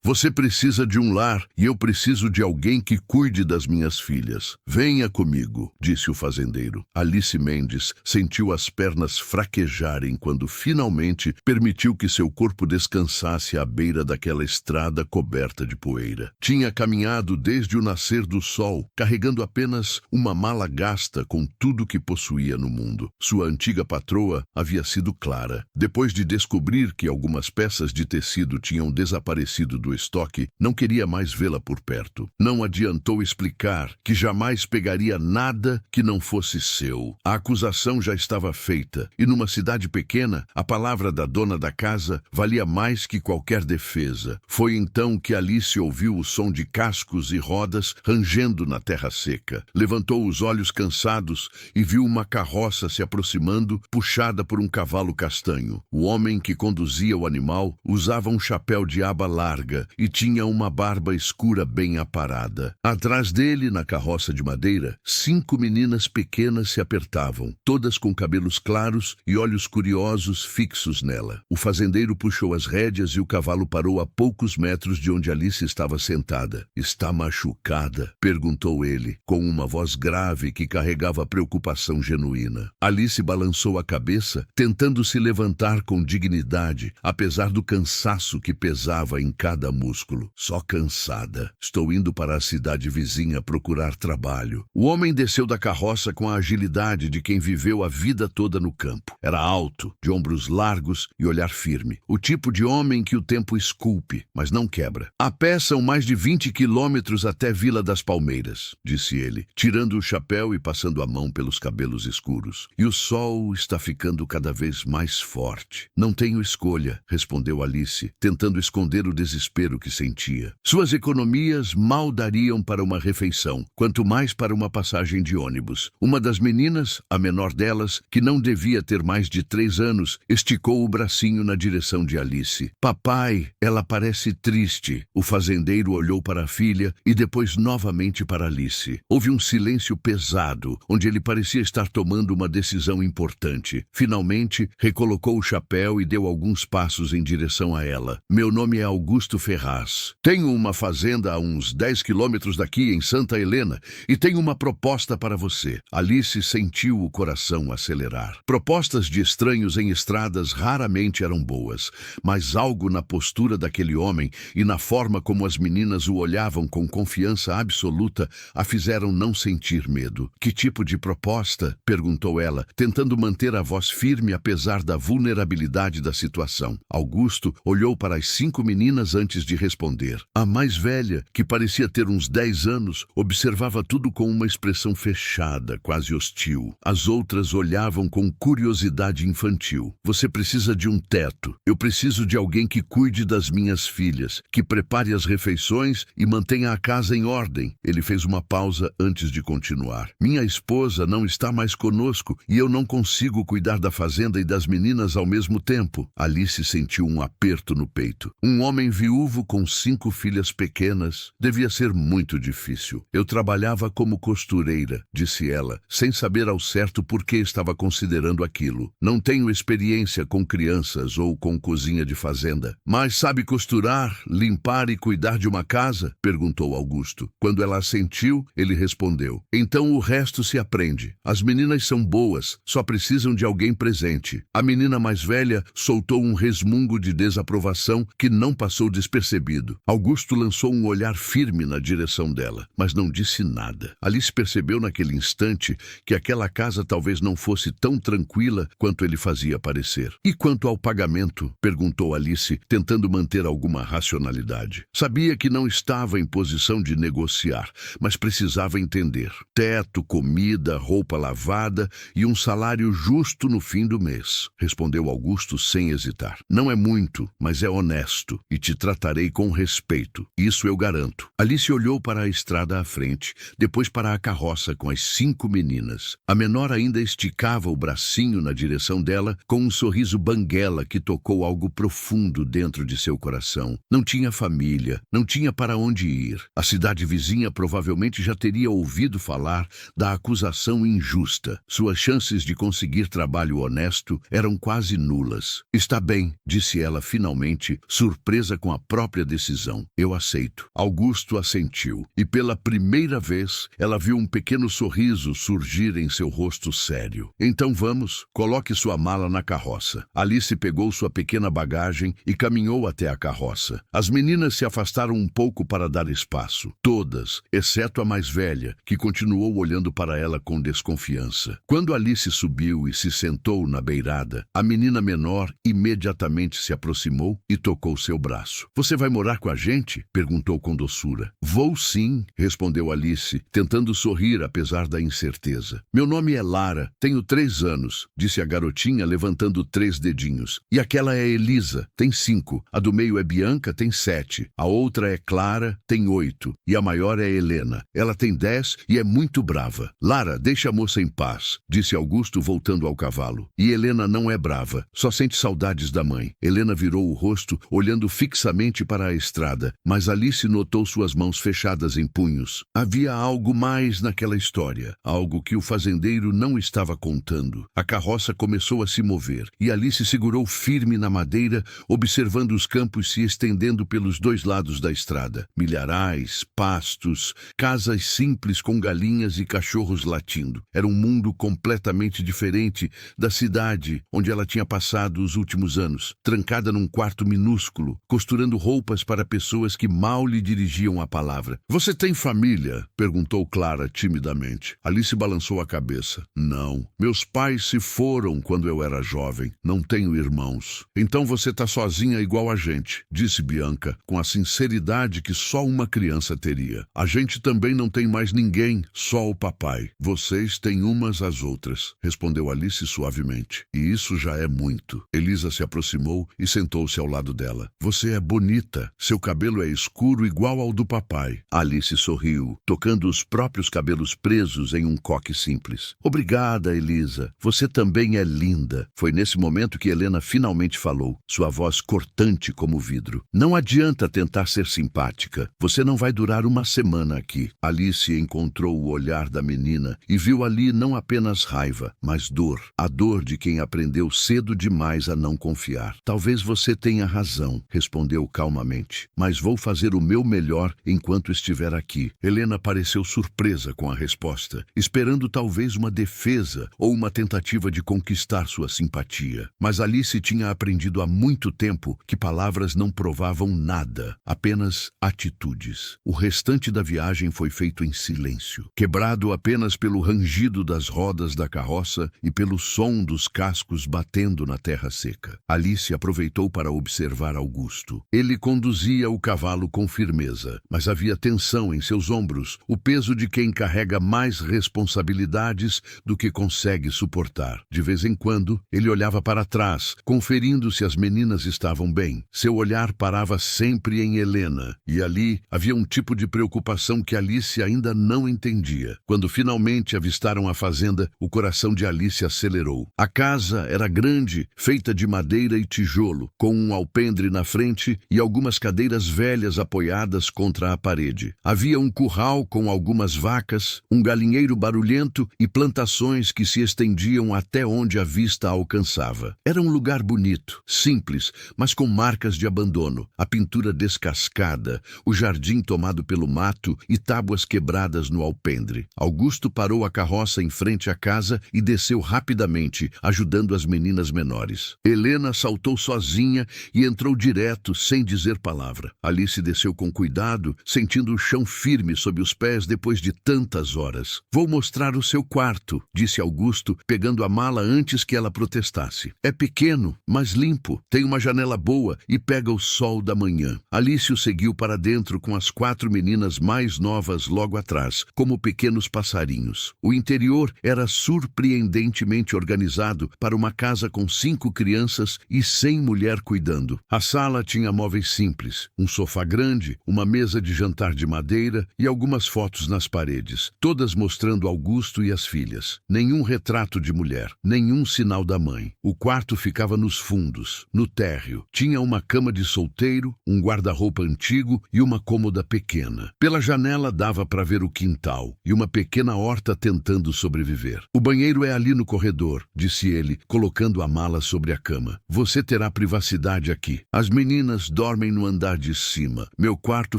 Você precisa de um lar e eu preciso de alguém que cuide das minhas filhas. Venha comigo, disse o fazendeiro. Alice Mendes sentiu as pernas fraquejarem quando finalmente permitiu que seu corpo descansasse à beira daquela estrada coberta de poeira. Tinha caminhado desde o nascer do sol, carregando apenas uma mala gasta com tudo que possuía no mundo. Sua antiga patroa havia sido clara. Depois de descobrir que algumas peças de tecido tinham desaparecido do estoque, não queria mais vê-la por perto. Não adiantou explicar que jamais pegaria nada que não fosse seu. A acusação já estava feita, e numa cidade pequena, a palavra da dona da casa valia mais que qualquer defesa. Foi então que Alice ouviu o som de cascos e rodas rangendo na terra seca. Levantou os olhos cansados e viu uma carroça se aproximando, puxada por um cavalo castanho. O homem que conduzia o animal usava um chapéu de aba larga e tinha uma barba escura bem aparada. Atrás dele, na carroça de madeira, 5 meninas pequenas se apertavam, todas com cabelos claros e olhos curiosos fixos nela. O fazendeiro puxou as rédeas e o cavalo parou a poucos metros de onde Alice estava sentada. "Está machucada?", perguntou ele, com uma voz grave que carregava preocupação genuína. Alice balançou a cabeça, tentando se levantar com dignidade, apesar do cansaço que pesava em cada músculo. "Só cansada. Estou indo para a cidade vizinha procurar trabalho." O homem desceu da carroça com a agilidade de quem viveu a vida toda no campo. Era alto, de ombros largos e olhar firme. O tipo de homem que o tempo esculpe, mas não quebra. "A pé são mais de 20 quilômetros até Vila das Palmeiras", disse ele, tirando o chapéu e passando a mão pelos cabelos escuros. "E o sol está ficando cada vez mais forte." "Não tenho escolha", respondeu Alice, tentando esconder o desespero que sentia. Suas economias mal dariam para uma refeição, quanto mais para uma passagem de ônibus. Uma das meninas, a menor delas, que não devia ter mais de 3 anos, esticou o bracinho na direção de Alice. "Papai, ela parece triste." O fazendeiro olhou para a filha e depois novamente para Alice. Houve um silêncio pesado, onde ele parecia estar tomando uma decisão importante. Finalmente, recolocou o chapéu e deu alguns passos em direção a ela. "Meu nome é Augusto Ferraz. Tenho uma fazenda a uns 10 quilômetros daqui, em Santa Helena, e tenho uma proposta para você." Alice sentiu o coração acelerar. Propostas de estranhos em estradas raramente eram boas, mas algo na postura daquele homem e na forma como as meninas o olhavam com confiança absoluta a fizeram não sentir medo. "Que tipo de proposta?", perguntou ela, tentando manter a voz firme apesar da vulnerabilidade da situação. Augusto olhou para as 5 meninas antes de responder. A mais velha, que parecia ter uns 10 anos, observava tudo com uma expressão fechada, quase hostil. As outras olhavam com curiosidade infantil. "Você precisa de um teto. Eu preciso de alguém que cuide das minhas filhas, que prepare as refeições e mantenha a casa em ordem." Ele fez uma pausa antes de continuar. "Minha esposa não está mais conosco e eu não consigo cuidar da fazenda e das meninas ao mesmo tempo." Alice sentiu um aperto no peito. Um homem viúvo com 5 filhas pequenas devia ser muito difícil. "Eu trabalhava como costureira", disse ela, sem saber ao certo por que estava considerando aquilo. "Não tenho experiência com crianças ou com cozinha de fazenda." "Mas sabe costurar, limpar e cuidar de uma casa?", perguntou Augusto. Quando ela assentiu, ele respondeu: "Então o resto se aprende. As meninas são boas, só precisam de alguém presente." A menina mais velha soltou um resmungo de desaprovação que não passou despercebido. Augusto lançou um olhar firme na direção dela, mas não disse nada. Alice percebeu naquele instante que aquela casa talvez não fosse tão tranquila quanto ele fazia parecer. "E quanto ao pagamento?", perguntou Alice, tentando manter alguma racionalidade. Sabia que não estava em posição de negociar, mas precisava entender. "Teto, comida, roupa lavada e um salário justo no fim do mês", respondeu Augusto sem hesitar. "Não é muito, mas é honesto, e te tratarei com respeito. Isso eu garanto." Alice olhou para a estrada à frente, depois para a carroça com as 5 meninas. A menor ainda esticava o bracinho na direção dela, com um sorriso banguela que tocou algo profundo dentro de seu coração. Não tinha família, não tinha para onde ir. A cidade vizinha provavelmente já teria ouvido falar da acusação injusta. Suas chances de conseguir trabalho honesto eram quase nulas. "Está bem", disse ela finalmente, surpresa com a própria decisão. Eu aceito. Augusto assentiu, e pela primeira vez ela viu um pequeno sorriso surgir em seu rosto sério. Então vamos, coloque sua mala na carroça. Alice pegou sua pequena bagagem e caminhou até a carroça. As meninas se afastaram um pouco para dar espaço. Todas, exceto a mais velha, que continuou olhando para ela com desconfiança. Quando Alice subiu e se sentou na beirada, a menina menor imediatamente se aproximou e tocou seu braço. Você vai morar com a gente? Perguntou com doçura. Vou sim, respondeu Alice, tentando sorrir apesar da incerteza. Meu nome é Lara, tenho 3 anos, disse a garotinha levantando 3 dedinhos. E aquela é Elisa, tem 5. A do meio é Bianca, tem 7. A outra é Clara, tem 8. E a maior é Helena. Ela tem 10 e é muito brava. Lara, deixa a moça em paz, disse Augusto voltando ao cavalo. E Helena não é brava, só sente saudades da mãe. Helena virou o rosto, olhando fixamente para a estrada, mas Alice notou suas mãos fechadas em punhos. Havia algo mais naquela história, algo que o fazendeiro não estava contando. A carroça começou a se mover, e Alice segurou firme na madeira, observando os campos se estendendo pelos 2 lados da estrada. Milharais, pastos, casas simples com galinhas e cachorros latindo. Era um mundo completamente diferente da cidade onde ela tinha passado os últimos anos, trancada num quarto minúsculo, costurando roupas para pessoas que mal lhe dirigiam a palavra. Você tem família? Perguntou Clara timidamente. Alice balançou a cabeça. Não. Meus pais se foram quando eu era jovem. Não tenho irmãos. Então você está sozinha igual a gente, disse Bianca, com a sinceridade que só uma criança teria. A gente também não tem mais ninguém, só o papai. Vocês têm umas às outras, respondeu Alice suavemente. E isso já é muito. Elisa se aproximou e sentou-se ao lado dela. Você é bonita. Seu cabelo é escuro igual ao do papai. Alice sorriu, tocando os próprios cabelos presos em um coque simples. Obrigada, Elisa. Você também é linda. Foi nesse momento que Helena finalmente falou, sua voz cortante como vidro. Não adianta tentar ser simpática. Você não vai durar uma semana aqui. Alice encontrou o olhar da menina e viu ali não apenas raiva, mas dor. A dor de quem aprendeu cedo demais a não confiar. Talvez você tenha razão, respondeu calmamente, mas vou fazer o meu melhor enquanto estiver aqui. Helena pareceu surpresa com a resposta, esperando talvez uma defesa ou uma tentativa de conquistar sua simpatia. Mas Alice tinha aprendido há muito tempo que palavras não provavam nada, apenas atitudes. O restante da viagem foi feito em silêncio, quebrado apenas pelo rangido das rodas da carroça e pelo som dos cascos batendo na terra seca. Alice aproveitou para observar Augusto. Ele conduzia o cavalo com firmeza, mas havia tensão em seus ombros, o peso de quem carrega mais responsabilidades do que consegue suportar. De vez em quando, ele olhava para trás, conferindo se as meninas estavam bem. Seu olhar parava sempre em Helena, e ali havia um tipo de preocupação que Alice ainda não entendia. Quando finalmente avistaram a fazenda, o coração de Alice acelerou. A casa era grande, feita de madeira e tijolo, com um alpendre na frente e algumas cadeiras velhas apoiadas contra a parede. Havia um curral com algumas vacas, um galinheiro barulhento e plantações que se estendiam até onde a vista alcançava. Era um lugar bonito, simples, mas com marcas de abandono, a pintura descascada, o jardim tomado pelo mato e tábuas quebradas no alpendre. Augusto parou a carroça em frente à casa e desceu rapidamente, ajudando as meninas menores. Helena saltou sozinha e entrou direto, sem dizer palavra. Alice desceu com cuidado, sentindo o chão firme sob os pés depois de tantas horas. Vou mostrar o seu quarto, disse Augusto, pegando a mala antes que ela protestasse. É pequeno, mas limpo, tem uma janela boa e pega o sol da manhã. Alice o seguiu para dentro com as 4 meninas mais novas logo atrás, como pequenos passarinhos. O interior era surpreendentemente organizado para uma casa com 5 crianças e sem mulher cuidando. A sala tinha móveis simples, um sofá grande, uma mesa de jantar de madeira e algumas fotos nas paredes, todas mostrando Augusto e as filhas. Nenhum retrato de mulher, nenhum sinal da mãe. O quarto ficava nos fundos, no térreo. Tinha uma cama de solteiro, um guarda-roupa antigo e uma cômoda pequena. Pela janela dava para ver o quintal e uma pequena horta tentando sobreviver. O banheiro é ali no corredor, disse ele, colocando a mala sobre a cama. Você terá privacidade aqui. As meninas dormem no andar de cima. Meu quarto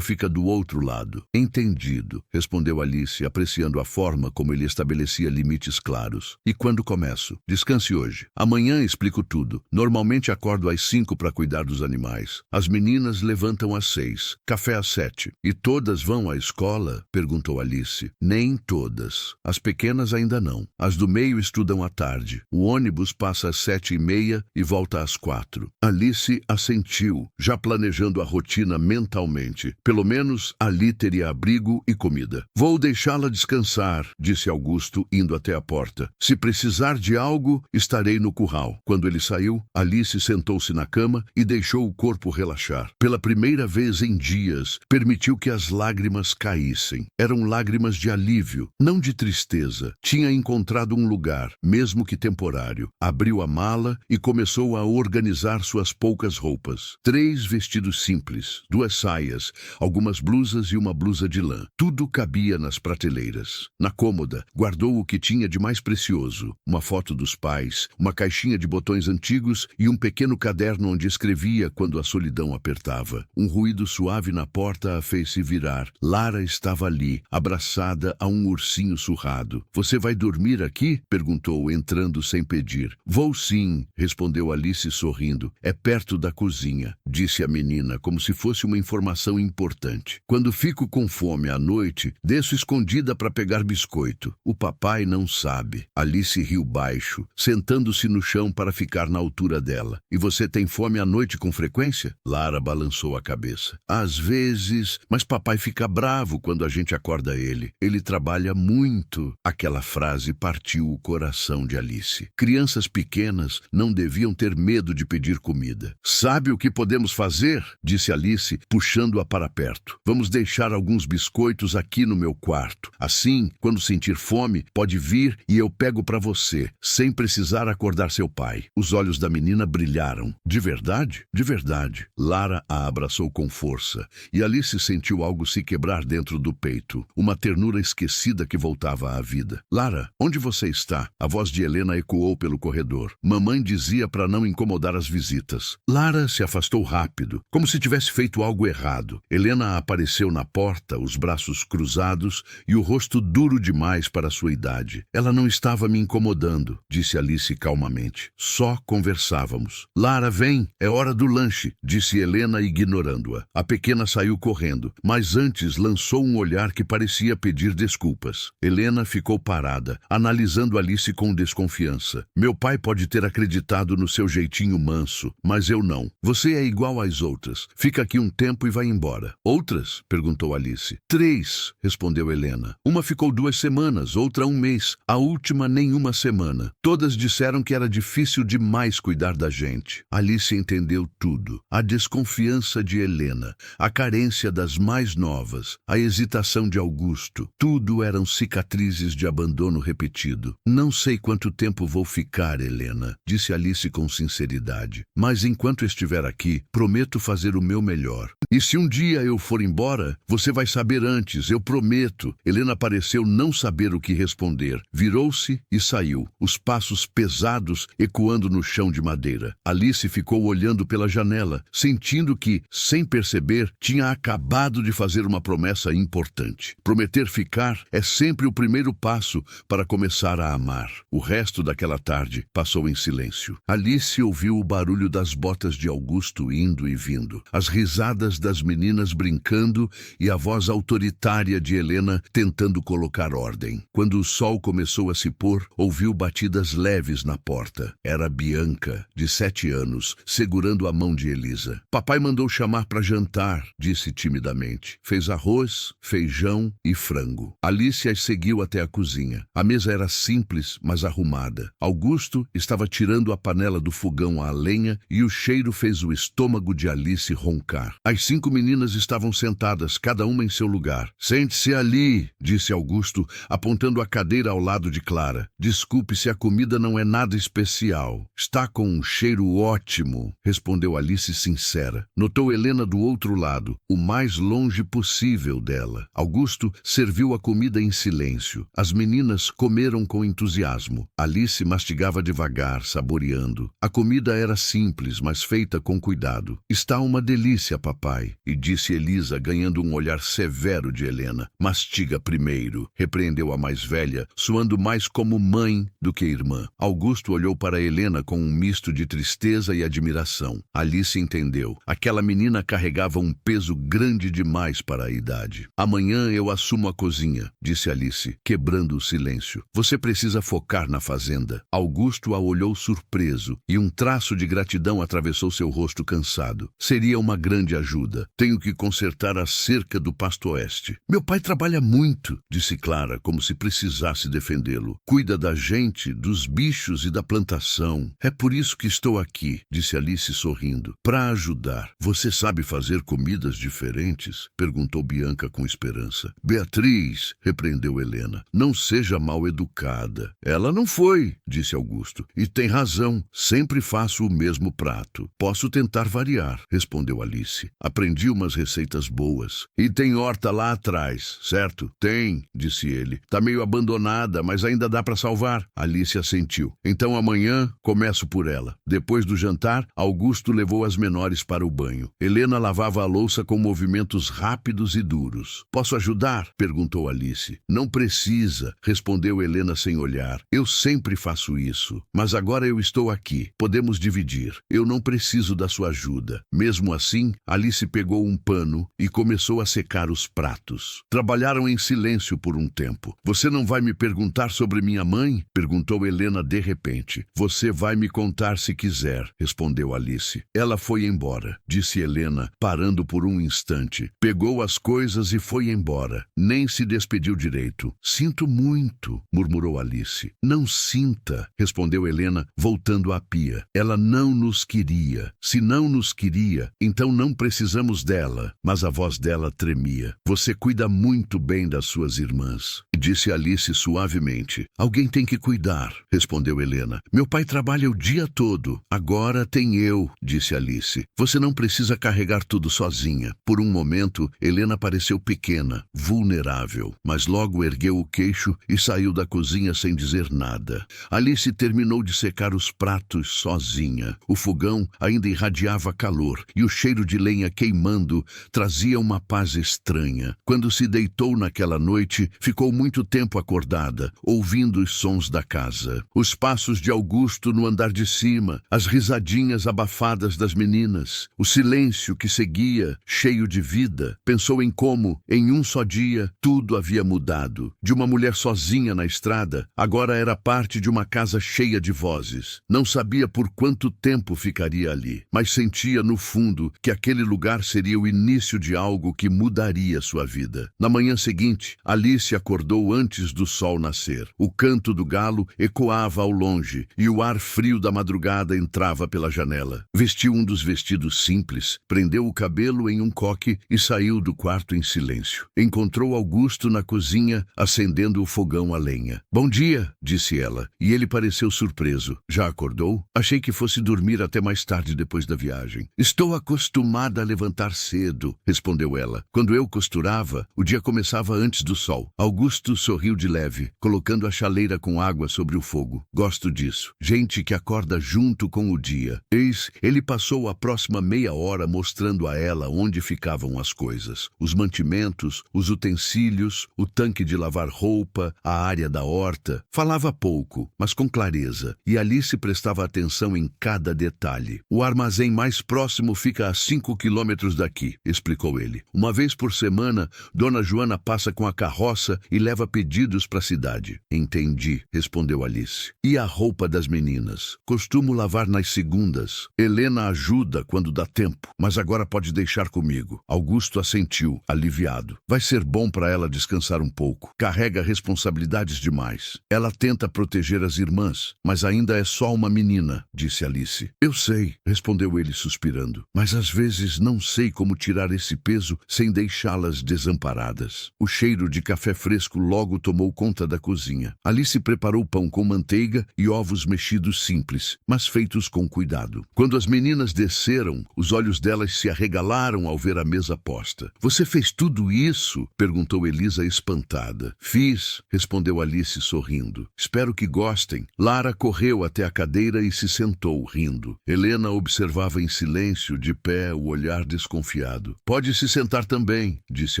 fica do outro lado. Entendido, respondeu Alice, apreciando a forma como ele estabelecia limites claros. E quando começo? Descanse hoje. Amanhã explico tudo. Normalmente acordo às 5 para cuidar dos animais. As meninas levantam às 6. Café às 7. E todas vão à escola? Perguntou Alice. Nem todas. As pequenas ainda não. As do meio estudam à tarde. O ônibus passa às 7h30 e volta às 4. Alice assentiu, já planejando a rotina mentalmente. Pelo menos ali teria abrigo e comida. Vou deixá-la descansar, disse Augusto, indo até a porta. Se precisar de algo, estarei no curral. Quando ele saiu, Alice sentou-se na cama e deixou o corpo relaxar. Pela primeira vez em dias, permitiu que as lágrimas caíssem. Eram lágrimas de alívio, não de tristeza. Tinha encontrado um lugar, mesmo que temporário. Abriu a mala e começou a organizar suas poucas roupas. 3 vestidos simples, 2 saias, algumas blusas e uma blusa de lã. Tudo cabia nas prateleiras. Na cômoda, guardou o que tinha de mais precioso: uma foto dos pais, uma caixinha de botões antigos e um pequeno caderno onde escrevia quando a solidão apertava. Um ruído suave na porta a fez se virar. Lara estava ali, abraçada a um ursinho surrado. Você vai dormir aqui? Perguntou, entrando sem pedir. Vou sim, respondeu Alice sorrindo. É perto da cozinha, disse a menina, como se fosse uma informação importante. Quando fico com fome à noite, desço escondida para pegar biscoito. O papai não sabe. Alice riu baixo, sentando-se no chão para ficar na altura dela. E você tem fome à noite com frequência? Lara balançou a cabeça. Às vezes, mas papai fica bravo quando a gente acorda ele. Ele trabalha muito. Aquela frase partiu o coração de Alice. Crianças pequenas não deviam ter medo de pedir comida. Sabe o que podemos fazer? Disse Alice, puxando-a para perto. Vamos deixar alguns biscoitos aqui no meu quarto. Assim, quando sentir fome, pode vir e eu pego para você, sem precisar acordar seu pai. Os olhos da menina brilharam. De verdade? De verdade. Lara a abraçou com força, e Alice sentiu algo se quebrar dentro do peito, uma ternura esquecida que voltava à vida. Lara, onde você está? A voz de Helena ecoou pelo corredor. Mamãe dizia para não incomodar as visitas. Lara se afastou rápido, como se tivesse feito algo errado. Helena apareceu na porta, os braços cruzados e o rosto duro demais para sua idade. Ela não estava me incomodando, disse Alice calmamente. Só conversávamos. Lara, vem, é hora do lanche, disse Helena, ignorando-a. A pequena saiu correndo, mas antes lançou um olhar que parecia pedir desculpas. Helena ficou parada, analisando Alice com desconfiança. Meu pai pode ter acreditado no seu jeitinho manso, mas eu não. Você é igual às outras. Fica aqui um tempo e vai embora. Outras? Perguntou Alice. 3, respondeu Helena. Uma ficou 2 semanas, outra 1 mês. A última nenhuma semana. Todas disseram que era difícil demais cuidar da gente. Alice entendeu tudo. A desconfiança de Helena, a carência das mais novas, a hesitação de Augusto. Tudo eram cicatrizes de abandono repetido. Não sei quanto tempo vou ficar, Helena, disse Alice com sinceridade. Mas enquanto estiver aqui, prometo fazer o meu melhor. E se um dia eu for embora, você vai saber antes, eu prometo. Helena pareceu não saber o que responder. Virou-se e saiu, os passos pesados ecoando no chão de madeira. Alice ficou olhando pela janela, sentindo que, sem perceber, tinha acabado de fazer uma promessa importante. Prometer ficar é sempre o primeiro passo para começar a amar. O resto daquela tarde passou em silêncio. Alice ouviu o barulho das botas de Augusto indo e vindo, as risadas das meninas brincando e a voz autoritária de Helena tentando colocar ordem. Quando o sol começou a se pôr, ouviu batidas leves na porta. Era Bianca, de 7 anos, segurando a mão de Elisa. Papai mandou chamar para jantar, disse timidamente. Fez arroz, feijão e frango. Alice as seguiu até a cozinha. A mesa era simples, mas arrumada. Augusto estava tirando a panela do fogão à lenha e o cheiro fez o estômago de Alice roncar. As 5 meninas estavam sentadas, cada uma em seu lugar. Sente-se ali, disse Augusto, apontando a cadeira ao lado de Clara. Desculpe se a comida não é nada especial. Está com um cheiro ótimo, respondeu Alice sincera. Notou Helena do outro lado, o mais longe possível dela. Augusto serviu a comida em silêncio. As meninas comeram com entusiasmo. Alice mastigava devagar, saboreando. A comida era simples, mas feita com cuidado. Está uma delícia, papai, e disse Elisa, ganhando um olhar severo de Helena. Mastiga primeiro, repreendeu a mais velha, soando mais como mãe do que irmã. Augusto olhou para Helena com um misto de tristeza e admiração. Alice entendeu. Aquela menina carregava um peso grande demais para a idade. Amanhã eu assumo a cozinha, disse Alice, quebrando o silêncio. Você precisa focar na fazenda. Augusto a olhou surpreso, e um traço de gratidão atravessou seu rosto cansado. Seria uma grande ajuda. Tenho que consertar a cerca do Pasto Oeste. Meu pai trabalha muito, disse Clara, como se precisasse defendê-lo. Cuida da gente, dos bichos e da plantação. É por isso que estou aqui, disse Alice sorrindo. Para ajudar. Você sabe fazer comidas diferentes? Perguntou Bianca com esperança. Beatriz, repreendeu Helena, não seja mal educada. Ela não foi, disse Augusto. E tem razão, sempre faço o mesmo prato. Posso tentar variar, respondeu Alice. Aprendi umas receitas boas. E tem horta lá atrás, certo? Tem, disse ele. Tá meio abandonada, mas ainda dá para salvar. Alice assentiu. Então amanhã começo por ela. Depois do jantar, Augusto levou as menores para o banho. Helena lavava a louça com movimentos rápidos e duros. Posso ajudar? Perguntou Alice. Não precisa, respondeu Helena sem olhar. Eu sempre faço isso. Mas agora eu estou aqui. Podemos dividir. Eu não preciso da sua ajuda. Mesmo assim, Alice pegou um pano e começou a secar os pratos. Trabalharam em silêncio por um tempo. Você não vai me perguntar sobre minha mãe? Perguntou Helena de repente. Você vai me contar se quiser, respondeu Alice. Ela foi embora, disse Helena, parando por um instante. Pegou as coisas e foi embora. Nem se despediu direito. Sinto muito, murmurou Alice. Não sinta, respondeu Helena, voltando à pia. Ela não nos queria. Se não nos queria, então não precisamos dela. Mas a voz dela tremia. Você cuida muito bem das suas irmãs, disse Alice suavemente. Alguém tem que cuidar, respondeu Helena. Meu pai trabalha o dia todo. Agora tem eu, disse Alice. Você não precisa carregar tudo sozinha. Por um momento, Helena pareceu pequena, vulnerável, mas logo ergueu o queixo e saiu da cozinha sem dizer nada. Alice terminou de secar os pratos sozinha. O fogão ainda irradiava calor e o cheiro de lenha queimando trazia uma paz estranha. Quando se deitou naquela noite, ficou muito tempo acordada, ouvindo os sons da casa. Os passos de Augusto no andar de cima, as risadinhas abafadas das meninas, o silêncio que seguia, cheio de vida. Pensou em como, em um só dia, tudo havia mudado. De uma mulher sozinha na estrada, agora era parte de uma casa cheia de vozes. Não sabia por quanto tempo ficaria ali, mas sentia no fundo que aquele lugar seria o início de algo que mudaria sua vida. Na manhã seguinte, Alice acordou antes do sol nascer. O canto do galo ecoava ao longe e o ar frio da madrugada entrava pela janela. Vestiu um dos vestidos simples, prendeu o cabelo em um coque e saiu do quarto em silêncio. Encontrou Augusto na cozinha, acendendo o fogão a lenha. Bom dia, disse ela, e ele pareceu surpreso. Já acordou? Achei que fosse dormir até mais tarde depois da viagem. Estou acostumada a levantar cedo, respondeu ela. Quando eu costurava, o dia começava antes do sol. Augusto sorriu de leve, colocando a chaleira com água sobre o fogo. Gosto disso. Gente que acorda junto com o dia. Eis, ele passou a próxima meia hora mostrando a ela onde ficavam as coisas. Os mantimentos, os utensílios, o tanque de lavar roupa, a área da horta. Falava pouco, mas com clareza, e Alice prestava atenção em cada detalhe. O armazém mais próximo fica a 5 quilômetros daqui, explicou ele. Uma vez por semana, Dona Joana passa com a carroça e leva pedidos para a cidade. Entendi, respondeu Alice. E a roupa das meninas? Costumo lavar nas segundas. Helena ajuda quando dá tempo, mas agora pode deixar comigo. Augusto assentiu, aliviado. Vai ser bom para ela descansar um pouco. Carrega responsabilidades demais. Ela tenta proteger as irmãs, mas ainda é só uma menina, disse Alice. Eu sei, respondeu ele suspirando, mas às vezes não sei como tirar esse peso sem deixá-las desamparadas. O cheiro de café fresco logo tomou conta da cozinha. Alice preparou pão com manteiga e ovos mexidos simples, mas feitos com cuidado. Quando as meninas desceram, os olhos delas se arregalaram ao ver a mesa posta. "Você fez tudo isso?" perguntou Elisa espantada. "Fiz", respondeu Alice sorrindo. "Espero que gostem." Lara correu até a cadeira e se sentou, rindo. Helena observava em silêncio, de pé, o olhar desconfiado. "Pode se sentar também", disse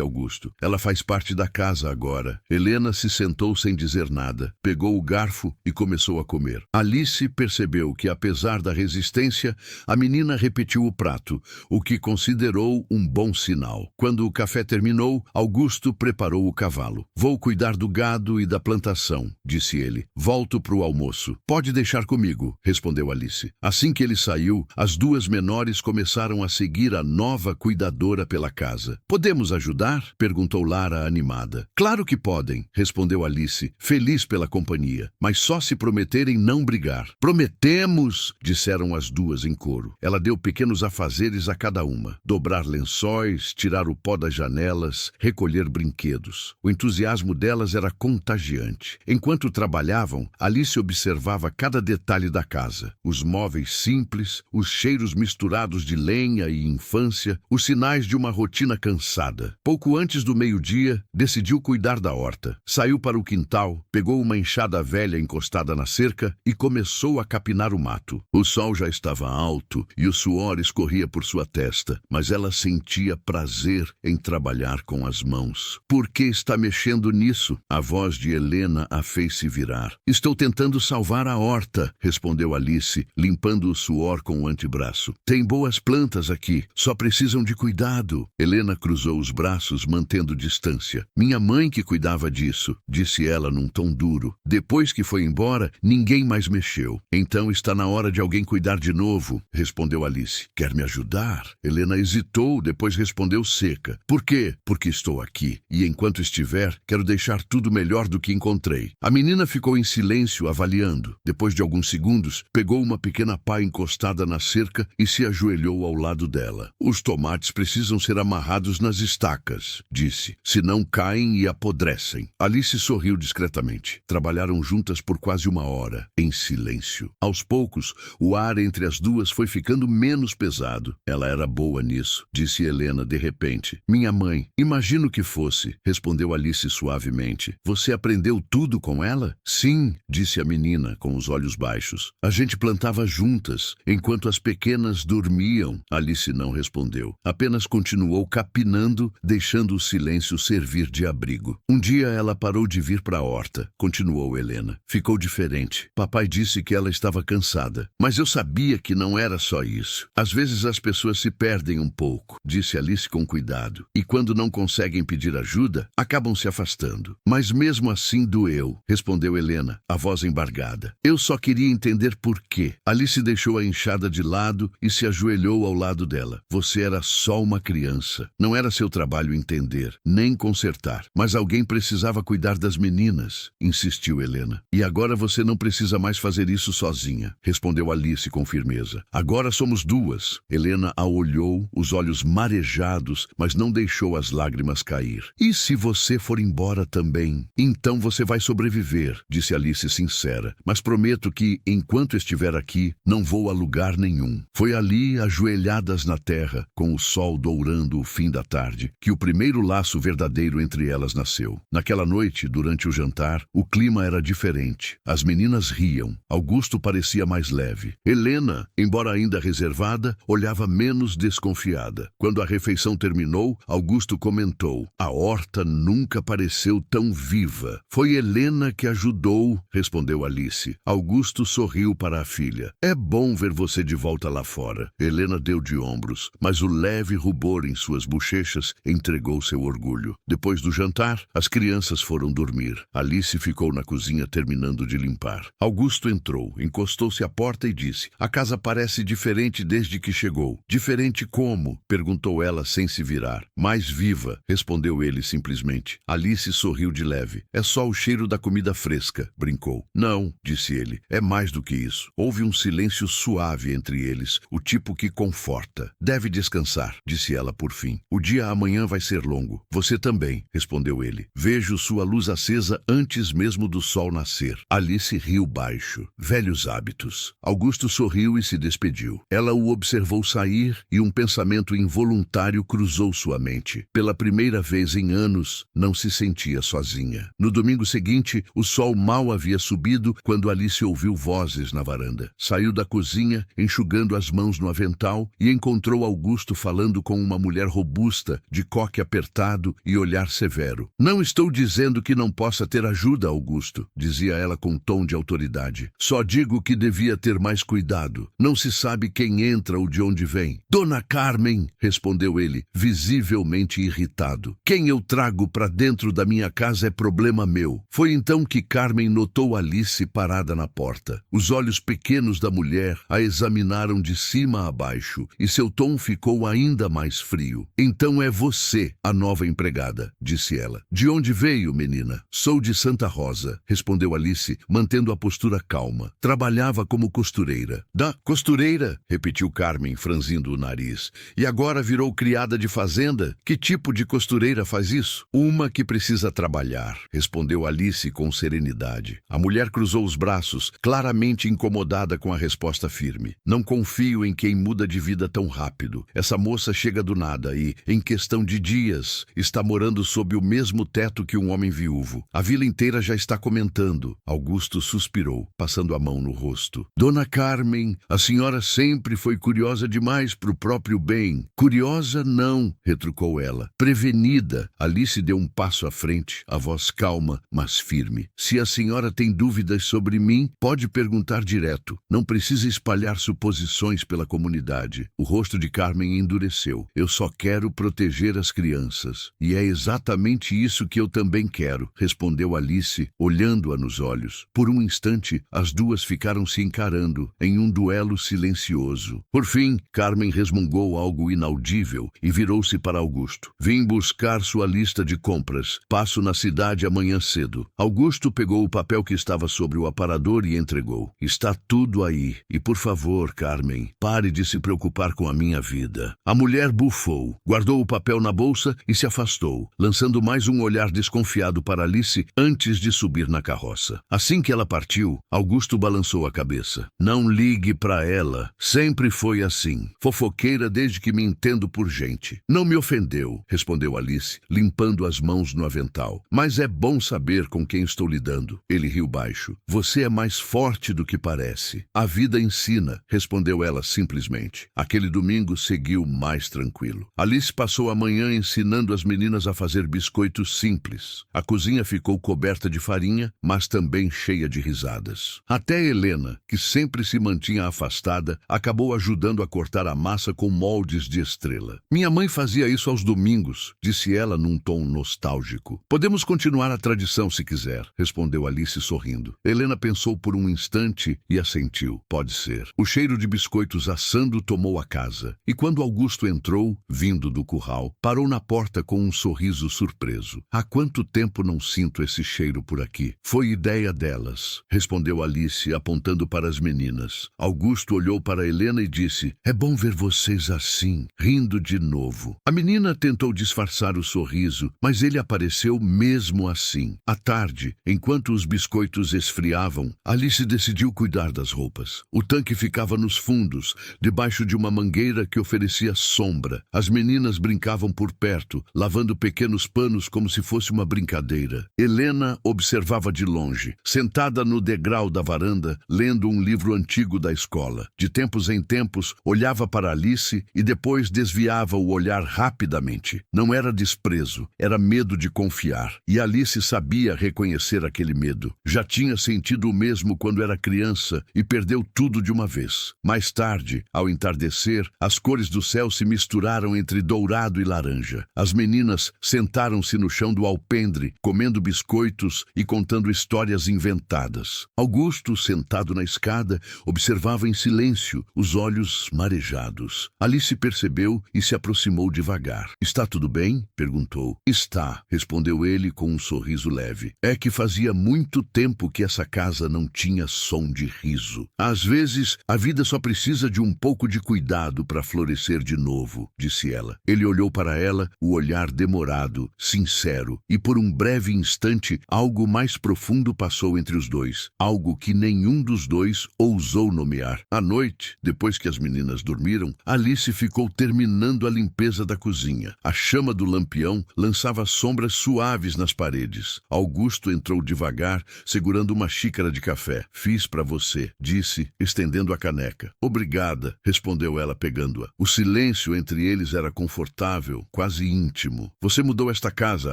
Augusto. "Ela faz parte da casa agora." Helena se sentou sem dizer nada, pegou o garfo e começou a comer. Alice percebeu que, apesar da resistência, a menina repetiu o prato, o que considerou um bom sinal. Quando o café terminou, Augusto preparou o cavalo. "Vou cuidar do gado e da plantação", disse ele. "Volto para o almoço." "Pode deixar comigo", respondeu Alice. Assim que ele saiu, as duas menores começaram a seguir a nova cuidadora pela casa. "Podemos ajudar?" perguntou Lara, animada. "Claro que podem", respondeu Alice, feliz pela companhia, "mas só se prometerem não brigar." "Prometemos", disseram as duas em coro. Ela deu pequenos afazeres a cada uma: dobrar lençóis, tirar o pó das janelas, recolher brinquedos. O entusiasmo delas era contagiante. Enquanto trabalhavam, Alice observava cada detalhe da casa: os móveis simples, os cheiros misturados de lenha e infância, os sinais de uma rotina cansada. Pouco antes do meio-dia, decidiu cuidar da horta. Saiu para o quintal, pegou uma enxada velha encostada na cerca e começou a capinar o mato. O sol já estava alto e o suor escorria por sua testa, mas ela sentia prazer em trabalhar com as mãos. "Por que está mexendo nisso?" A voz de Helena a fez se virar. "Estou tentando salvar a horta", respondeu Alice, limpando o suor com o antebraço. "Tem boas plantas aqui, só precisam de cuidado." Helena cruzou os braços, mantendo distância. "Minha mãe que cuidava disso", disse ela num tom duro. "Depois que foi embora, ninguém mais mexeu." "Então está na hora de alguém cuidar de novo", respondeu Alice. "Quer me ajudar?" Helena hesitou, depois respondeu seca. "Por quê?" "Porque estou aqui, e enquanto estiver, quero deixar tudo melhor do que encontrei." A menina ficou em silêncio, avaliando. Depois de alguns segundos, pegou uma pequena pá encostada na cerca e se ajoelhou ao lado dela. "Os tomates precisam ser amarrados nas estacas", disse, "senão caem e apodrecem." Alice sorriu discretamente. Trabalharam juntas por quase uma hora, em silêncio. Aos poucos, o ar entre as duas foi ficando menos pesado. "Ela era boa nisso", disse Helena de repente. "Minha mãe, imagino que fosse", respondeu Alice suavemente. "Você aprendeu tudo com ela?" "Sim", disse a menina, com os olhos baixos. "A gente plantava juntas, enquanto as pequenas dormiam." Alice não respondeu. Apenas continuou capinando, deixando o silêncio servir de abrigo. "Um dia ela parou de vir para a horta", continuou Helena. "Ficou diferente. Papai disse que ela estava cansada. Mas eu sabia que não era só isso. Às vezes as pessoas se perdem um pouco", disse Alice com cuidado. "E quando não conseguem pedir ajuda, acabam se afastando." "Mas mesmo assim doeu", respondeu Helena, a voz embargada. "Eu só queria entender por quê." Alice deixou a enxada de lado e se ajoelhou ao lado dela. "Você era só uma criança. Não era seu trabalho entender, nem consertar. Mas alguém precisava cuidar das meninas", insistiu Helena. "E agora você não precisa mais fazer isso sozinha", respondeu Alice com firmeza. "Agora somos duas." Helena a olhou, os olhos marejados, mas não deixou as lágrimas cair. "E se você for embora também? Então você vai sobreviver", disse Alice sincera. "Mas prometo que, enquanto estiver aqui, não vou a lugar nenhum." Foi ali, ajoelhadas na terra, com o sol dourando o fim da tarde, que o primeiro laço verdadeiro entre elas nasceu. Naquela noite, durante o jantar, o clima era diferente. As meninas riam. Augusto parecia mais leve. Helena, embora ainda reservada, olhava menos desconfiada. Quando a refeição terminou, Augusto comentou: "A horta nunca pareceu tão viva." "Foi Helena que ajudou", respondeu Alice. Augusto sorriu para a filha. "É bom ver você de volta lá fora." Helena deu de ombros, mas o leve rubor em suas bochechas entregou seu orgulho. Depois do jantar, as crianças foram dormir. Alice ficou na cozinha terminando de limpar. Augusto entrou, encostou-se à porta e disse: "A casa parece diferente desde que chegou." "Diferente como?" perguntou ela sem se virar. "Mais viva", respondeu ele simplesmente. Alice sorriu de leve. "É só o cheiro da comida fresca", brincou. "Não", disse ele, "é mais do que isso." Houve um silêncio suave entre eles, o tipo que conforta. "Deve descansar", disse ela por fim. "O dia amanhã vai ser longo." "Você também", respondeu ele. Vejo sua luz acesa antes mesmo do sol nascer. Alice riu baixo. Velhos hábitos. Augusto sorriu e se despediu. Ela o observou sair e um pensamento involuntário cruzou sua mente. Pela primeira vez em anos, não se sentia sozinha. No domingo seguinte, o sol mal havia subido quando Alice ouviu vozes na varanda. Saiu da cozinha, enxugando as mãos no avental, e encontrou Augusto falando com uma mulher robusta, de coque apertado e olhar severo. Não estou dizendo que não possa ter ajuda, Augusto, dizia ela com tom de autoridade. Só digo que devia ter mais cuidado. Não se sabe quem entra ou de onde vem. Dona Carmen, respondeu ele, visivelmente irritado. Quem eu trago para dentro da minha casa é problema meu. Foi então que Carmen notou Alice parada na porta. Os olhos pequenos da mulher a examinaram de cima a baixo e seu tom ficou ainda mais frio. Então é você, a nova empregada, disse ela. De onde veio, menina? Sou de Santa Rosa, respondeu Alice, mantendo a postura calma. Trabalhava como costureira. Da costureira? Repetiu Carmen, franzindo o nariz. E agora virou criada de fazenda? Que tipo de costureira faz isso? Uma que precisa trabalhar, respondeu Alice com serenidade. A mulher cruzou os braços, claramente incomodada com a resposta firme. Não confio em quem muda de vida tão rápido. Essa moça chega do nada e, em questão de dias, está morando sob o mesmo teto que um homem viúvo. A vila inteira já está comentando. Augusto suspirou, passando a mão no rosto. Dona Carmen, a senhora sempre foi curiosa demais pro próprio bem. Curiosa não, retrucou ela. Prevenida. Alice deu um passo à frente, a voz calma, mas firme. Se a senhora tem dúvidas sobre mim, pode perguntar direto. Não precisa espalhar suposições pela comunidade. O rosto de Carmen endureceu. Eu só quero proteger as crianças. E é exatamente isso que eu também quero, respondeu Alice, olhando-a nos olhos. Por um instante, as duas ficaram se encarando, em um duelo silencioso. Por fim, Carmen resmungou algo inaudível e virou-se para Augusto. Vim buscar sua lista de compras. Passo na cidade amanhã cedo. Augusto pegou o papel que estava sobre o aparador e entregou. Está tudo aí. E por favor, Carmen, pare de se preocupar com a minha vida. A mulher bufou, guardou o papel na bolsa e se afastou, lançando mais um olhar desconfiado para Alice antes de subir na carroça. Assim que ela partiu, Augusto balançou a cabeça. Não ligue para ela. Sempre foi assim. Fofoqueira desde que me entendo por gente. Não me ofendeu, respondeu Alice, limpando as mãos no avental. Mas é bom saber com quem estou lidando. Ele riu baixo. Você é mais forte do que parece. A vida ensina, respondeu ela simplesmente. Aquele domingo seguiu mais tranquilo. Alice passou a manhã ensinando as meninas a fazer biscoitos simples. A cozinha ficou coberta de farinha, mas também cheia de risadas. Até Helena, que sempre se mantinha afastada, acabou ajudando a cortar a massa com moldes de estrela. Minha mãe fazia isso aos domingos, disse ela num tom nostálgico. Podemos continuar a tradição se quiser, respondeu Alice sorrindo. Helena pensou por um instante e assentiu. Pode ser. O cheiro de biscoitos assando tomou a casa. E quando Augusto entrou, vindo do curral, parou na porta com um sorriso surpreso. Há quanto tempo não sinto esse cheiro por aqui? Foi ideia delas, respondeu Alice, apontando para as meninas. Augusto olhou para Helena e disse, é bom ver vocês assim, rindo de novo. A menina tentou disfarçar o sorriso, mas ele apareceu mesmo assim. À tarde, enquanto os biscoitos esfriavam, Alice decidiu cuidar das roupas. O tanque ficava nos fundos, debaixo de uma mangueira que oferecia sombra. As meninas brincavam por perto, lavando pequenos panos como se fosse uma brincadeira. Helena observava de longe, sentada no degrau da varanda, lendo um livro antigo da escola. De tempos em tempos, olhava para Alice e depois desviava o olhar rapidamente. Não era desprezo, era medo de confiar. E Alice sabia reconhecer aquele medo. Já tinha sentido o mesmo quando era criança e perdeu tudo de uma vez. Mais tarde, ao entardecer, as cores do céu se misturaram entre dourado e laranja. As meninas sentaram-se no chão do alpendre, comendo biscoitos e contando histórias inventadas. Augusto, sentado na escada, observava em silêncio, os olhos marejados. Alice percebeu e se aproximou devagar. Está tudo bem? Perguntou. Está, respondeu ele com um sorriso leve. É que fazia muito tempo que essa casa não tinha som de riso. Às vezes, a vida só precisa de um pouco de cuidado para florescer de novo, disse ela. Ele olhou para ela, o olhar demorado, sincero, e por um breve instante algo mais profundo passou entre os dois, algo que nenhum dos dois ousou nomear. À noite, depois que as meninas dormiram, Alice ficou terminando a limpeza da cozinha. A chama do lampião lançava sombras suaves nas paredes. Augusto entrou devagar, segurando uma xícara de café. "Fiz para você", disse, estendendo a caneca. "Obrigada", respondeu ela, pegando-a. O silêncio entre eles era confortável, quase íntimo. "Você mudou esta casa,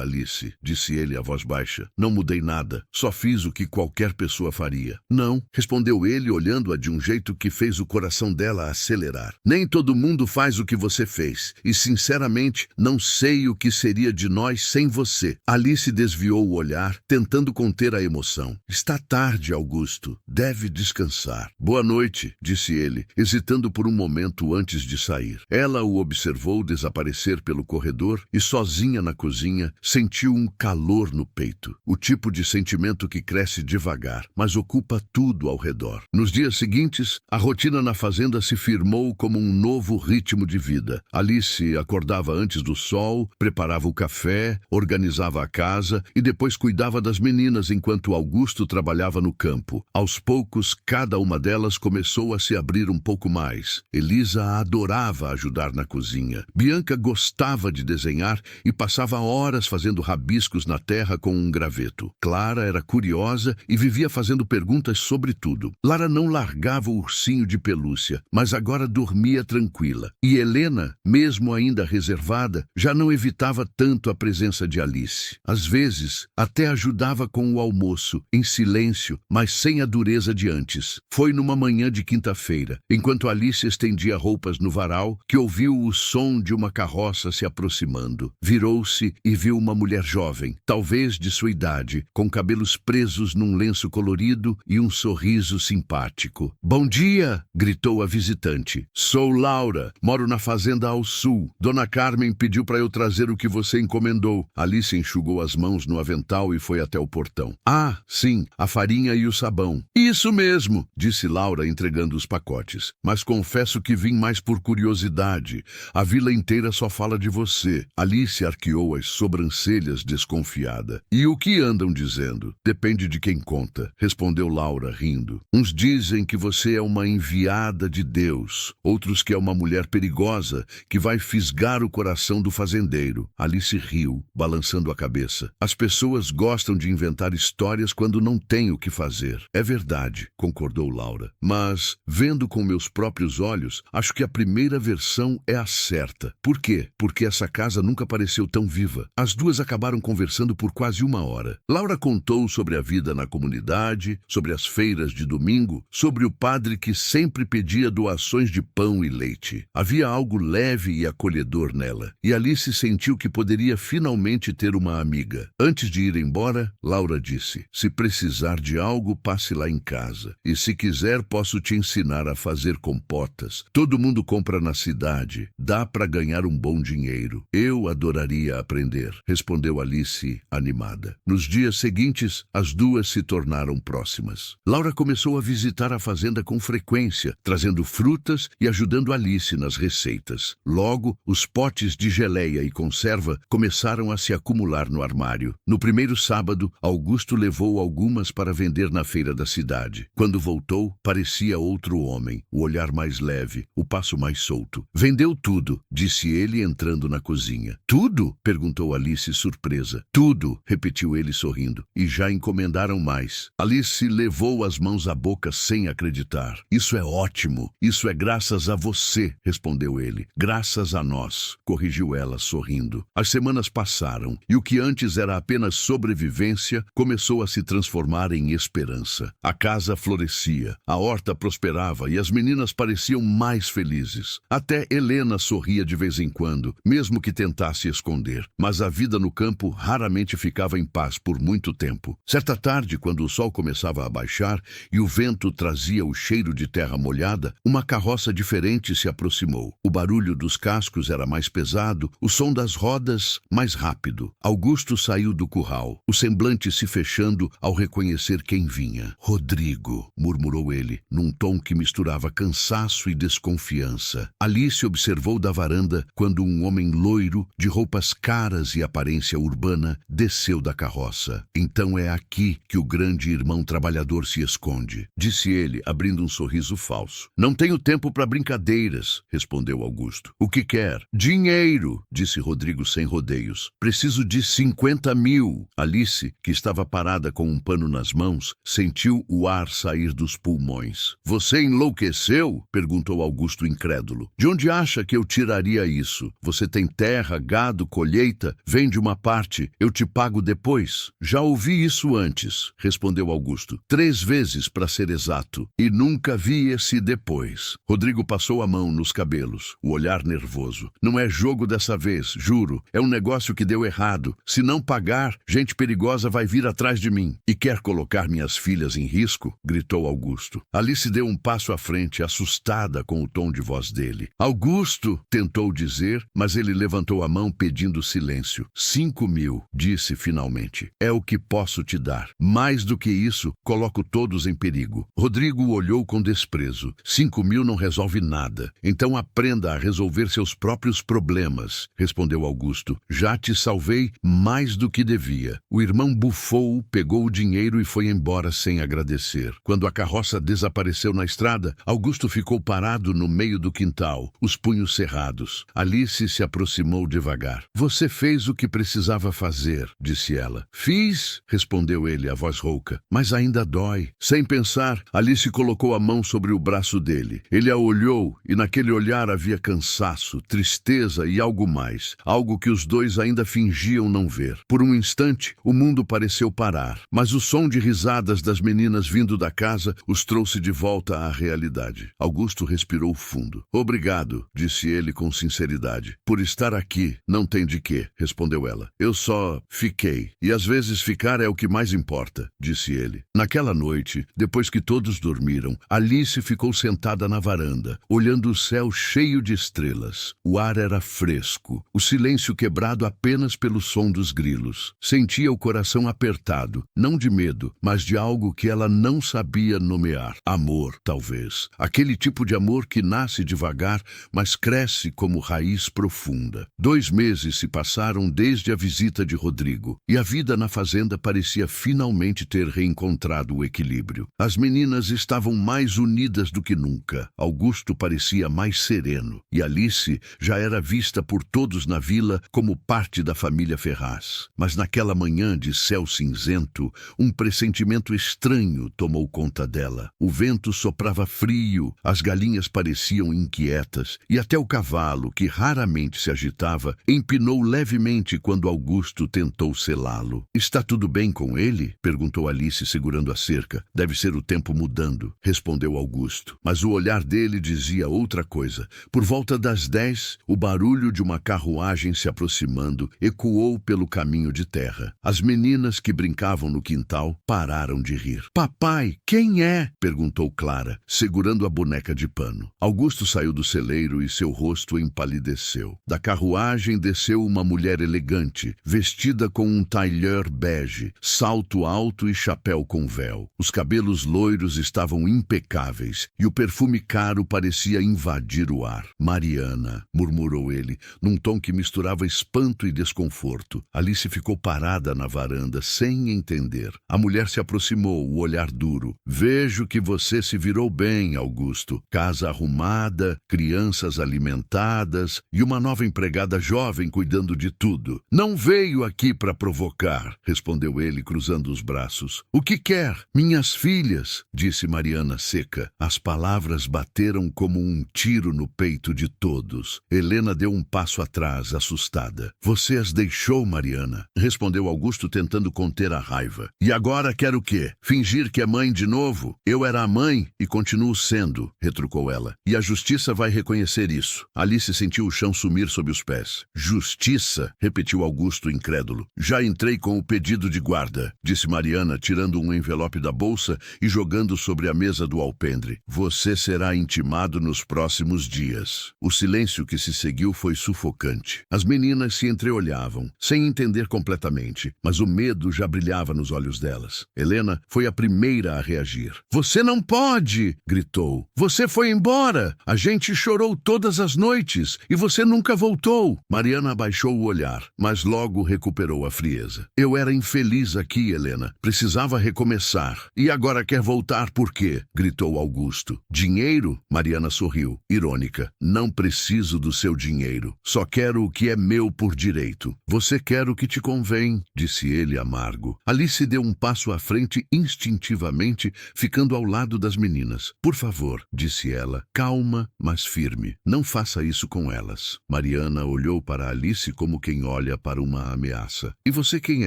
Alice", disse ele a voz baixa. "Não mudei nada. Só fiz o que qualquer pessoa faria." "Não", respondeu ele, olhando-a de um jeito que fez o coração dela acelerar. "Nem todo mundo faz o que você fez. E, sinceramente, não sei o que seria de nós sem você." Alice desviou o olhar, tentando conter a emoção. "Está tarde, Augusto. Deve descansar." "Boa noite", disse ele, hesitando por um momento antes de sair. Ela o observou desaparecer pelo corredor e, sozinha na cozinha, sentiu um calor no peito. O tipo de sentimento que cresce devagar, mas ocupa tudo ao redor. Nos dias seguintes, a rotina na fazenda se firmou como um novo ritmo de vida. Alice acordava antes do sol, preparava o café, organizava a casa e depois cuidava das meninas enquanto Augusto trabalhava no campo. Aos poucos, cada uma delas começou a se abrir um pouco mais. Elisa adorava ajudar na cozinha. Bianca gostava de desenhar e passava horas fazendo rabiscos na terra com um graveto. Clara era curiosa e vivia fazendo perguntas sobre tudo. Lara não largava o ursinho de pelúcia, mas agora dormia tranquila. E Helena, mesmo ainda reservada, já não evitava tanto a presença de Alice. Às vezes, até ajudava com o almoço, em silêncio, mas sem a dureza de antes. Foi numa manhã de quinta-feira, enquanto Alice estendia roupas no varal, que ouviu o som de uma carroça se aproximando. Virou-se e viu uma mulher jovem, talvez de sua idade, com cabelos presos num lenço colorido e um sorriso simpático. "Bom dia!" gritou a visitante. "Sou Laura, moro na fazenda ao sul. Dona Carmen pediu para eu trazer o que você encomendou." Alice enxugou as mãos no avental e foi até o portão. "Ah, sim, a farinha e o sabão." "Isso mesmo", disse Laura, entregando os pacotes. "Mas confesso que vim mais por curiosidade. A vila inteira só fala de você." Alice arqueou as sobrancelhas desconfiada. "E o que andam dizendo?" "Depende de quem conta", respondeu Laura, rindo. "Uns dizem que você é uma enviada de Deus, outros que é uma mulher perigosa que vai fisgar o coração do fazendeiro." Alice riu, balançando a cabeça. "As pessoas gostam de inventar histórias quando não têm o que fazer." "É verdade", concordou Laura. "Mas, vendo com meus próprios olhos, acho que a primeira versão é a certa." "Por quê?" "Porque essa casa nunca pareceu tão viva." As duas acabaram conversando por quase uma hora. Laura contou sobre a vida na comunidade, sobre as feiras de domingo, sobre o padre que sempre pedia doações de pão e leite. Havia algo leve e acolhedor nela, e Alice sentiu que poderia finalmente ter uma amiga. Antes de ir embora, Laura disse: "Se precisar de algo, passe lá em casa. E se quiser, posso te ensinar a fazer compotas. Todo mundo compra na cidade. Dá para ganhar um bom dinheiro." "Eu adoraria aprender", respondeu Alice, animada. Nos dias seguintes, as duas se tornaram próximas. Laura começou a visitar a fazenda com frequência, trazendo frutas e ajudando Alice nas receitas. Logo, os potes de geleia e conserva começaram a se acumular no armário. No primeiro sábado, Augusto levou algumas para vender na feira da cidade. Quando voltou, parecia outro homem, o olhar mais leve, o passo mais solto. "Vendeu tudo", disse ele, entrando na cozinha. "Tudo?" perguntou Alice, surpresa. "Tudo", repetiu ele sorrindo. "E já encomendaram mais." Alice levou as mãos à boca sem acreditar. "Isso é ótimo. Isso é graças a você", respondeu ele. "Graças a nós", corrigiu ela, sorrindo. As semanas passaram, e o que antes era apenas sobrevivência começou a se transformar em esperança. A casa florescia, a horta prosperava e as meninas pareciam mais felizes. Até Helena sorria de vez em quando, mesmo que tentasse esconder. Mas a vida no campo raramente ficava em paz por muito tempo. Certa tarde, quando o sol começava a baixar e o vento trazia o cheiro de terra molhada, uma carroça diferente se aproximou. O barulho dos cascos era mais pesado, o som das rodas mais rápido. Augusto saiu do curral, o semblante se fechando ao reconhecer quem vinha. "Rodrigo", murmurou ele, num tom que misturava cansaço e desconfiança. Alice observou da varanda quando um homem loiro, de roupas caras e aparência polícia urbana, desceu da carroça. Então é aqui que o grande irmão trabalhador se esconde, disse ele, abrindo um sorriso falso. Não tenho tempo para brincadeiras, respondeu Augusto. O que quer? Dinheiro, disse Rodrigo sem rodeios. Preciso de 50 mil. Alice, que estava parada com um pano nas mãos, sentiu o ar sair dos pulmões. Você enlouqueceu? Perguntou Augusto incrédulo. De onde acha que eu tiraria isso? Você tem terra, gado, colheita? Vende uma parte, eu te pago depois. Já ouvi isso antes, respondeu Augusto. 3 vezes, para ser exato. E nunca vi esse depois. Rodrigo passou a mão nos cabelos, o olhar nervoso. Não é jogo dessa vez, juro. É um negócio que deu errado. Se não pagar, gente perigosa vai vir atrás de mim. E quer colocar minhas filhas em risco? Gritou Augusto. Alice deu um passo à frente, assustada com o tom de voz dele. Augusto, tentou dizer, mas ele levantou a mão pedindo silêncio. 5 mil, disse finalmente. É o que posso te dar. Mais do que isso, coloco todos em perigo. Rodrigo olhou com desprezo. 5 mil não resolve nada. Então aprenda a resolver seus próprios problemas, respondeu Augusto. Já te salvei mais do que devia. O irmão bufou, pegou o dinheiro e foi embora sem agradecer. Quando a carroça desapareceu na estrada, Augusto ficou parado no meio do quintal, os punhos cerrados. Alice se aproximou devagar. Você fez o que precisava fazer, disse ela. Fiz, respondeu ele, a voz rouca, mas ainda dói. Sem pensar, Alice colocou a mão sobre o braço dele. Ele a olhou e naquele olhar havia cansaço, tristeza e algo mais, algo que os dois ainda fingiam não ver. Por um instante, o mundo pareceu parar, mas o som de risadas das meninas vindo da casa os trouxe de volta à realidade. Augusto respirou fundo. Obrigado, disse ele com sinceridade. Por estar aqui, não tem de quê, respondeu ela. Eu só fiquei. E às vezes ficar é o que mais importa, disse ele. Naquela noite, depois que todos dormiram, Alice ficou sentada na varanda, olhando o céu cheio de estrelas. O ar era fresco, o silêncio quebrado apenas pelo som dos grilos. Sentia o coração apertado, não de medo, mas de algo que ela não sabia nomear. Amor, talvez. Aquele tipo de amor que nasce devagar, mas cresce como raiz profunda. 2 meses se passaram desde a visita de Rodrigo, e a vida na fazenda parecia finalmente ter reencontrado o equilíbrio. As meninas estavam mais unidas do que nunca. Augusto parecia mais sereno, e Alice já era vista por todos na vila como parte da família Ferraz. Mas naquela manhã de céu cinzento, um pressentimento estranho tomou conta dela. O vento soprava frio, as galinhas pareciam inquietas, e até o cavalo, que raramente se agitava, empinou levemente quando Augusto tentou selá-lo. Está tudo bem com ele? Perguntou Alice, segurando a cerca. Deve ser o tempo mudando, respondeu Augusto. Mas o olhar dele dizia outra coisa. Por volta das 10, o barulho de uma carruagem se aproximando ecoou pelo caminho de terra. As meninas que brincavam no quintal pararam de rir. Papai, quem é? Perguntou Clara, segurando a boneca de pano. Augusto saiu do celeiro e seu rosto empalideceu. Da carruagem desceu uma mulher elegante, vestida com um tailleur bege, salto alto e chapéu com véu. Os cabelos loiros estavam impecáveis e o perfume caro parecia invadir o ar. Mariana, murmurou ele, num tom que misturava espanto e desconforto. Alice ficou parada na varanda, sem entender. A mulher se aproximou, o olhar duro. Vejo que você se virou bem, Augusto. Casa arrumada, crianças alimentadas e uma nova empregada jovem cuidando de tudo. Não veio aqui para provocar, respondeu ele, cruzando os braços. O que quer? Minhas filhas, disse Mariana seca. As palavras bateram como um tiro no peito de todos. Helena deu um passo atrás, assustada. Você as deixou, Mariana, respondeu Augusto, tentando conter a raiva. E agora quer o quê? Fingir que é mãe de novo? Eu era a mãe e continuo sendo, retrucou ela. E a justiça vai reconhecer isso. Alice sentiu o chão sumir sob os pés. Justiça? Repetiu Augusto, incrédulo. Já entrei com o pedido de guarda, disse Mariana, tirando um envelope da bolsa e jogando sobre a mesa do alpendre. Você será intimado nos próximos dias. O silêncio que se seguiu foi sufocante. As meninas se entreolhavam, sem entender completamente, mas o medo já brilhava nos olhos delas. Helena foi a primeira a reagir. Você não pode! Gritou. Você foi embora! A gente chorou todas as noites e você nunca voltou! Mariana abaixou o olhar, mas mas logo recuperou a frieza. Eu era infeliz aqui, Helena. Precisava recomeçar. E agora quer voltar por quê? Gritou Augusto. Dinheiro? Mariana sorriu, irônica. Não preciso do seu dinheiro. Só quero o que é meu por direito. Você quer o que te convém, disse ele amargo. Alice deu um passo à frente instintivamente, ficando ao lado das meninas. Por favor, disse ela, calma, mas firme. Não faça isso com elas. Mariana olhou para Alice como quem olha para uma ameaça. E você quem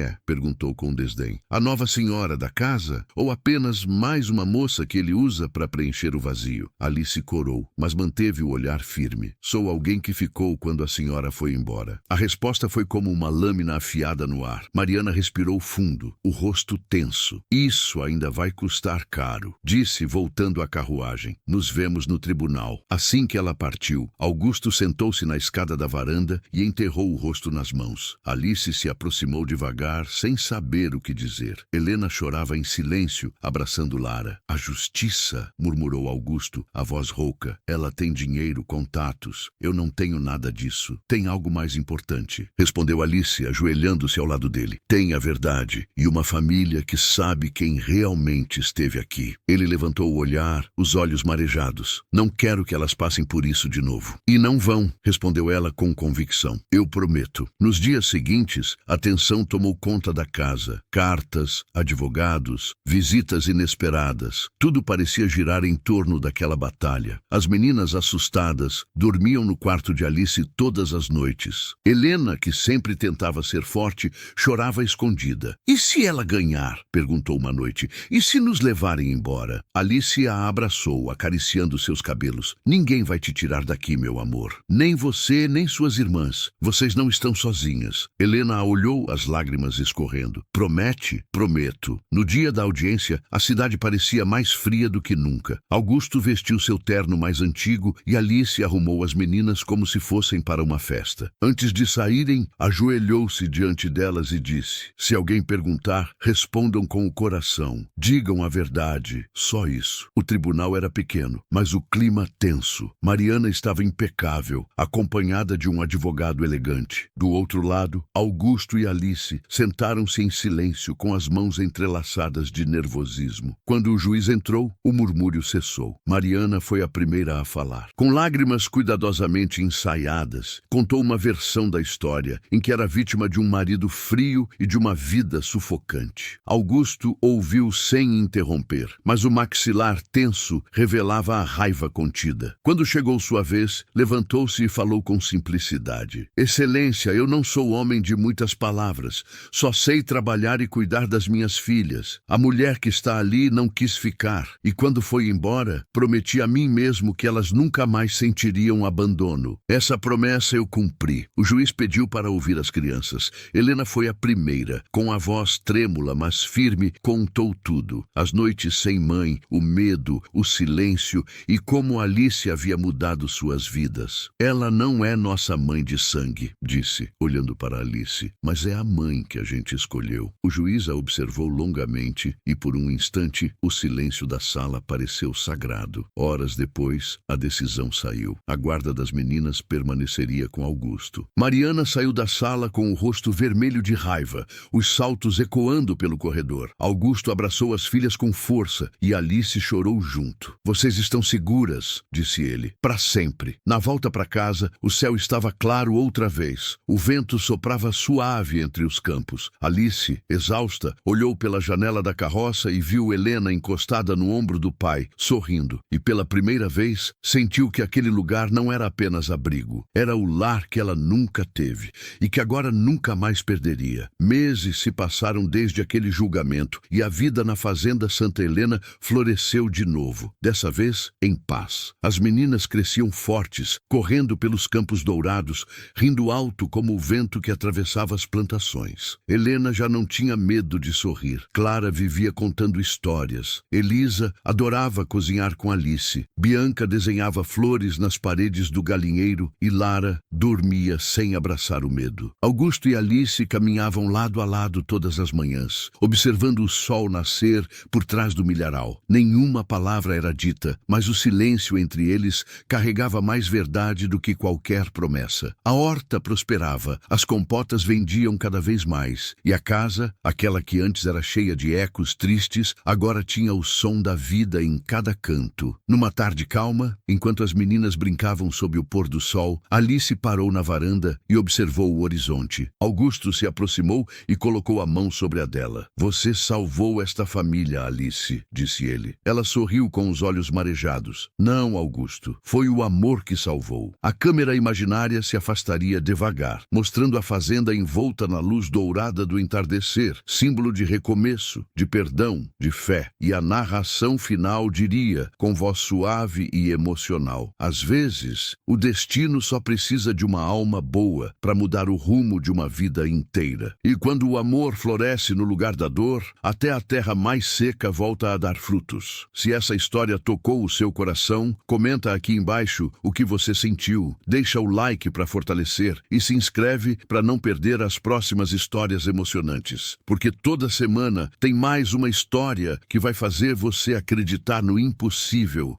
é? Perguntou com desdém. A nova senhora da casa? Ou apenas mais uma moça que ele usa para preencher o vazio? Alice corou, mas manteve o olhar firme. Sou alguém que ficou quando a senhora foi embora. A resposta foi como uma lâmina afiada no ar. Mariana respirou fundo, o rosto tenso. Isso ainda vai custar caro, disse, voltando à carruagem. Nos vemos no tribunal. Assim que ela partiu, Augusto sentou-se na escada da varanda e enterrou o rosto nas mãos. Alice se aproximou devagar, sem saber o que dizer. Helena chorava em silêncio, abraçando Lara. A justiça, murmurou Augusto, a voz rouca. Ela tem dinheiro, contatos. Eu não tenho nada disso. Tem algo mais importante, respondeu Alice, ajoelhando-se ao lado dele. Tem a verdade e uma família que sabe quem realmente esteve aqui. Ele levantou o olhar, os olhos marejados. Não quero que elas passem por isso de novo. E não vão, respondeu ela com convicção. Eu prometo. Nos dias seguintes, a tensão tomou conta da casa. Cartas, advogados, visitas inesperadas. Tudo parecia girar em torno daquela batalha. As meninas, assustadas, dormiam no quarto de Alice todas as noites. Helena, que sempre tentava ser forte, chorava escondida. E se ela ganhar? Perguntou uma noite. E se nos levarem embora? Alice a abraçou, acariciando seus cabelos. Ninguém vai te tirar daqui, meu amor. Nem você, nem suas irmãs. Vocês não estão sozinhas. Helena a olhou, as lágrimas escorrendo. Promete? Prometo. No dia da audiência, a cidade parecia mais fria do que nunca. Augusto vestiu seu terno mais antigo e Alice arrumou as meninas como se fossem para uma festa. Antes de saírem, ajoelhou-se diante delas e disse: se alguém perguntar, respondam com o coração. Digam a verdade. Só isso. O tribunal era pequeno, mas o clima tenso. Mariana estava impecável, acompanhada de um advogado elegante. Do outro lado, Augusto e Alice sentaram-se em silêncio, com as mãos entrelaçadas de nervosismo. Quando o juiz entrou, o murmúrio cessou. Mariana foi a primeira a falar. Com lágrimas cuidadosamente ensaiadas, contou uma versão da história em que era vítima de um marido frio e de uma vida sufocante. Augusto ouviu sem interromper, mas o maxilar tenso revelava a raiva contida. Quando chegou sua vez, levantou-se e falou com simplicidade. Excelência, eu não sou homem de muitas palavras. Só sei trabalhar e cuidar das minhas filhas. A mulher que está ali não quis ficar, e quando foi embora, prometi a mim mesmo que elas nunca mais sentiriam abandono. Essa promessa eu cumpri. O juiz pediu para ouvir as crianças. Helena foi a primeira. Com a voz trêmula, mas firme, contou tudo. As noites sem mãe, o medo, o silêncio e como Alice havia mudado suas vidas. Ela não é nossa mãe de sangue, disse, olhando para Alice, mas é a mãe que a gente escolheu. O juiz a observou longamente e por um instante o silêncio da sala pareceu sagrado. Horas depois, a decisão saiu. A guarda das meninas permaneceria com Augusto. Mariana saiu da sala com o rosto vermelho de raiva, os saltos ecoando pelo corredor. Augusto abraçou as filhas com força e Alice chorou junto. Vocês estão seguras, disse ele, para sempre. Na volta para casa, o céu estava claro outra vez. O vento soprava suave entre os campos. Alice, exausta, olhou pela janela da carroça e viu Helena encostada no ombro do pai, sorrindo. E pela primeira vez, sentiu que aquele lugar não era apenas abrigo. Era o lar que ela nunca teve e que agora nunca mais perderia. Meses se passaram desde aquele julgamento e a vida na fazenda Santa Helena floresceu de novo. Dessa vez, em paz. As meninas cresciam fortes, correndo pelos campos dourados, rindo alto como o vento que atravessava as plantações. Helena já não tinha medo de sorrir. Clara vivia contando histórias. Elisa adorava cozinhar com Alice. Bianca desenhava flores nas paredes do galinheiro e Lara dormia sem abraçar o medo. Augusto e Alice caminhavam lado a lado todas as manhãs, observando o sol nascer por trás do milharal. Nenhuma palavra era dita, mas o silêncio entre eles carregava mais verdade do que qualquer promessa. A horta prosperava, as compotas vendiam cada vez mais, e a casa, aquela que antes era cheia de ecos tristes, agora tinha o som da vida em cada canto. Numa tarde calma, enquanto as meninas brincavam sob o pôr do sol, Alice parou na varanda e observou o horizonte. Augusto se aproximou e colocou a mão sobre a dela. "Você salvou esta família, Alice", disse ele. Ela sorriu com os olhos marejados. "Não, Augusto, foi o amor que salvou." A câmera imaginária se afastaria devagar, mostrando a fazenda envolta na luz dourada do entardecer, símbolo de recomeço, de perdão, de fé. E a narração final diria, com voz suave e emocional: "Às vezes, o destino só precisa de uma alma boa para mudar o rumo de uma vida inteira. E quando o amor floresce no lugar da dor, até a terra mais seca volta a dar frutos." Se essa história tocou o seu coração, comenta aqui embaixo o que você sentiu, deixa o like para fortalecer e se inscreve para não perder as próximas histórias emocionantes. Porque toda semana tem mais uma história que vai fazer você acreditar no impossível.